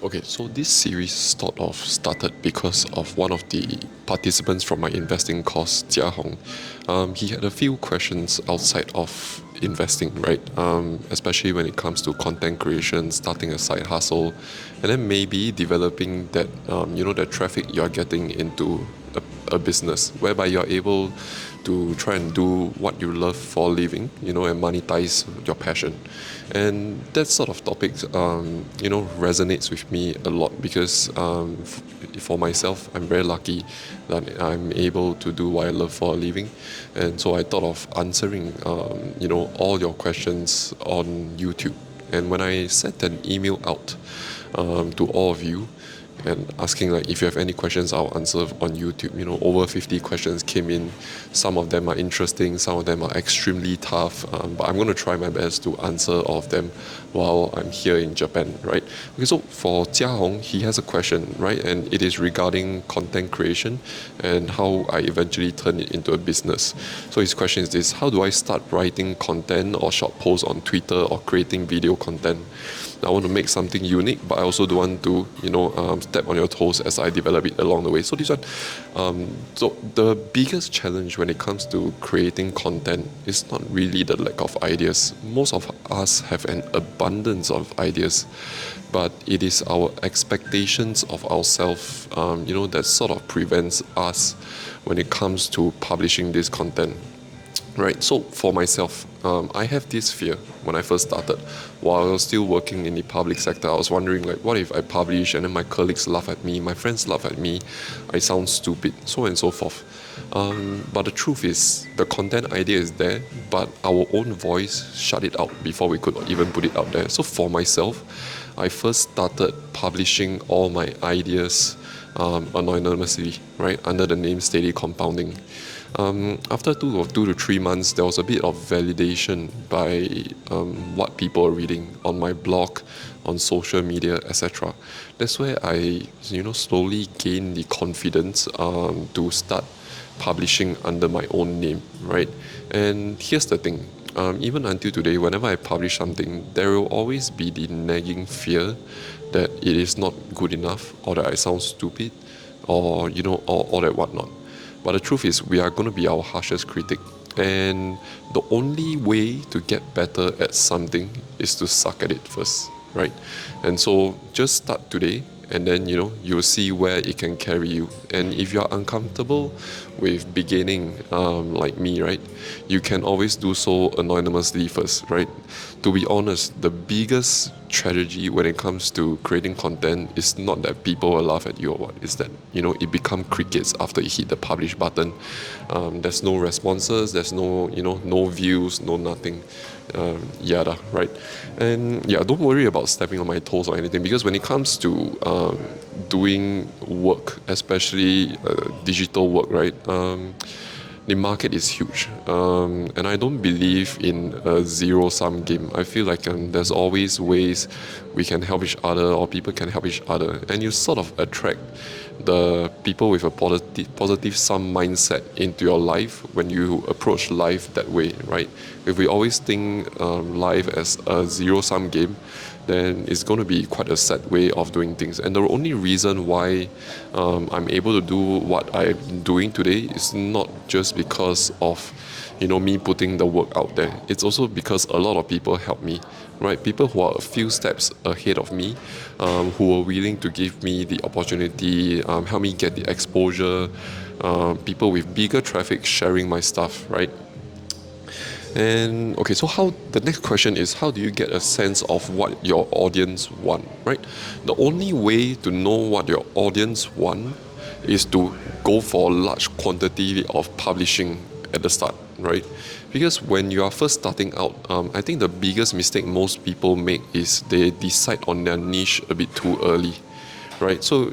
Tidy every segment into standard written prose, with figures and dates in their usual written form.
Okay, so this series started because of one of the participants from my investing course, Jia Hong. He had a few questions outside of investing, right? Especially when it comes to content creation, starting a side hustle, and then maybe developing that, that traffic you're getting into a business whereby you're able to try and do what you love for a living, and monetize your passion. And that sort of topics, resonates with me a lot because for myself, I'm very lucky that I'm able to do what I love for a living. And so I thought of answering, all your questions on YouTube. And when I sent an email out to all of you, and asking like if you have any questions, I'll answer on YouTube. Over 50 questions came in. Some of them are interesting, some of them are extremely tough, but I'm going to try my best to answer all of them while I'm here in Japan, right? Okay, so for Jia Hong, he has a question, right? And it is regarding content creation and how I eventually turn it into a business. So his question is this: how do I start writing content or short posts on Twitter or creating video content? I want to make something unique, but I also don't want to, step on your toes as I develop it along the way. So this one, so the biggest challenge when it comes to creating content is not really the lack of ideas. Most of us have an abundance of ideas, but it is our expectations of ourselves, that sort of prevents us when it comes to publishing this content. Right, so for myself, I have this fear when I first started. While I was still working in the public sector, I was wondering like, what if I publish and then my colleagues laugh at me, my friends laugh at me, I sound stupid, so on and so forth. But the truth is, the content idea is there, but our own voice shut it out before we could even put it out there. So for myself, I first started publishing all my ideas anonymously, right, under the name Steady Compounding. After 2 to 3 months, there was a bit of validation by what people are reading on my blog, on social media, etc. That's where I, slowly gained the confidence to start publishing under my own name, right? And here's the thing. Even until today, whenever I publish something, there will always be the nagging fear that it is not good enough, or that I sound stupid, or or that whatnot. But the truth is, we are going to be our harshest critic. And the only way to get better at something is to suck at it first, right? And so just start today, and then you'll see where it can carry you. And if you're uncomfortable with beginning, like me, right, you can always do so anonymously first, right? To be honest, the biggest tragedy when it comes to creating content is not that people will laugh at you or what. It's that it become crickets after you hit the publish button. There's no responses, there's no views, no nothing, yada, right? And yeah, don't worry about stepping on my toes or anything, because when it comes to doing work, especially digital work, right, the market is huge, and I don't believe in a zero-sum game. I feel like there's always ways we can help each other, or people can help each other, and you sort of attract the people with a positive sum mindset into your life when you approach life that way, right? If we always think life as a zero-sum game, then it's going to be quite a sad way of doing things. And the only reason why I'm able to do what I'm doing today is not just because of me putting the work out there. It's also because a lot of people help me, right? People who are a few steps ahead of me, who are willing to give me the opportunity, help me get the exposure, people with bigger traffic sharing my stuff, right? And okay, so the next question is, how do you get a sense of what your audience want, right? The only way to know what your audience want is to go for a large quantity of publishing at the start, right? Because when you are first starting out, I think the biggest mistake most people make is they decide on their niche a bit too early, right? So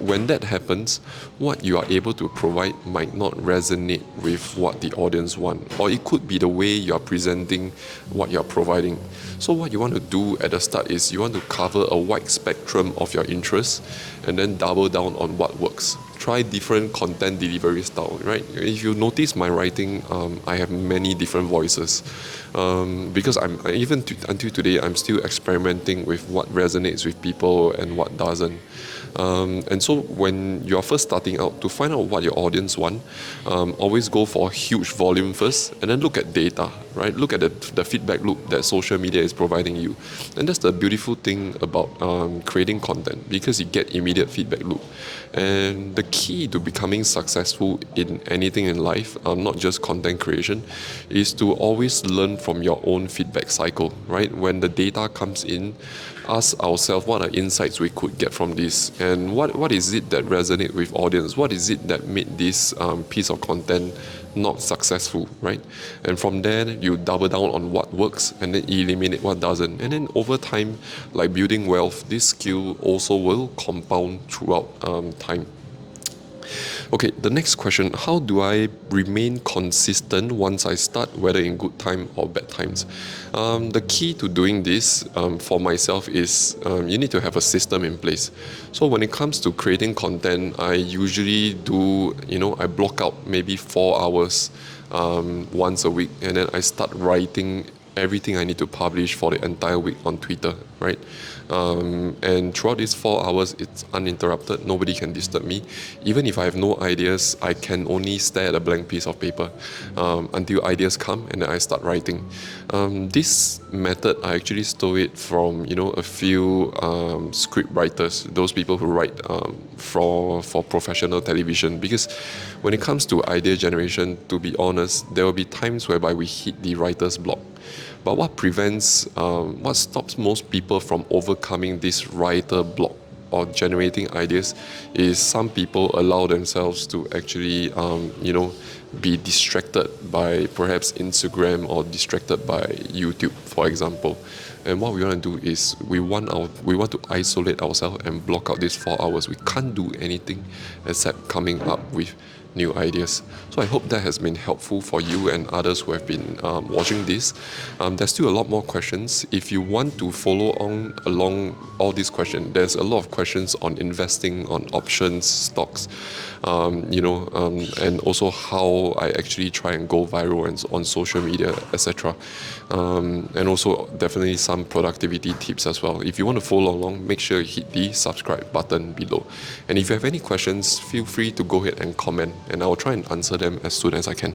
when that happens, what you are able to provide might not resonate with what the audience want, or it could be the way you are presenting what you are providing. So what you want to do at the start is you want to cover a wide spectrum of your interests, and then double down on what works. try different content delivery style, right? If you notice my writing, I have many different voices, because until today I'm still experimenting with what resonates with people and what doesn't. And so when you're first starting out, to find out what your audience want, always go for a huge volume first, and then look at data, right? Look at the feedback loop that social media is providing you, and that's the beautiful thing about creating content, because you get immediate feedback loop. And the key to becoming successful in anything in life, not just content creation, is to always learn from your own feedback cycle, right? When the data comes in, ask ourselves what are insights we could get from this, and what is it that resonate with audience, what is it that made this piece of content not successful, right? And from there you double down on what works and then eliminate what doesn't, and then over time, like building wealth, this skill also will compound throughout time. Okay, the next question: how do I remain consistent once I start, whether in good time or bad times? The key to doing this, for myself, is you need to have a system in place. So when it comes to creating content, I usually do, I block out maybe 4 hours once a week, and then I start writing everything I need to publish for the entire week on Twitter, right? And throughout these 4 hours, it's uninterrupted. Nobody can disturb me. Even if I have no ideas, I can only stare at a blank piece of paper until ideas come, and then I start writing. This method, I actually stole it from a few script writers, those people who write for professional television. Because when it comes to idea generation, to be honest, there will be times whereby we hit the writer's block. But what stops most people from overcoming this writer block or generating ideas is some people allow themselves to actually, be distracted by perhaps Instagram or distracted by YouTube, for example. And what we want to do is we want to isolate ourselves and block out these 4 hours. We can't do anything except coming up with new ideas. So I hope that has been helpful for you and others who have been watching this. There's still a lot more questions. If you want to follow on along all these questions, there's a lot of questions on investing, on options, stocks, and also how I actually try and go viral and on social media, etc. And also definitely some productivity tips as well. If you want to follow along, make sure you hit the subscribe button below. And if you have any questions, feel free to go ahead and comment, and I will try and answer them as soon as I can.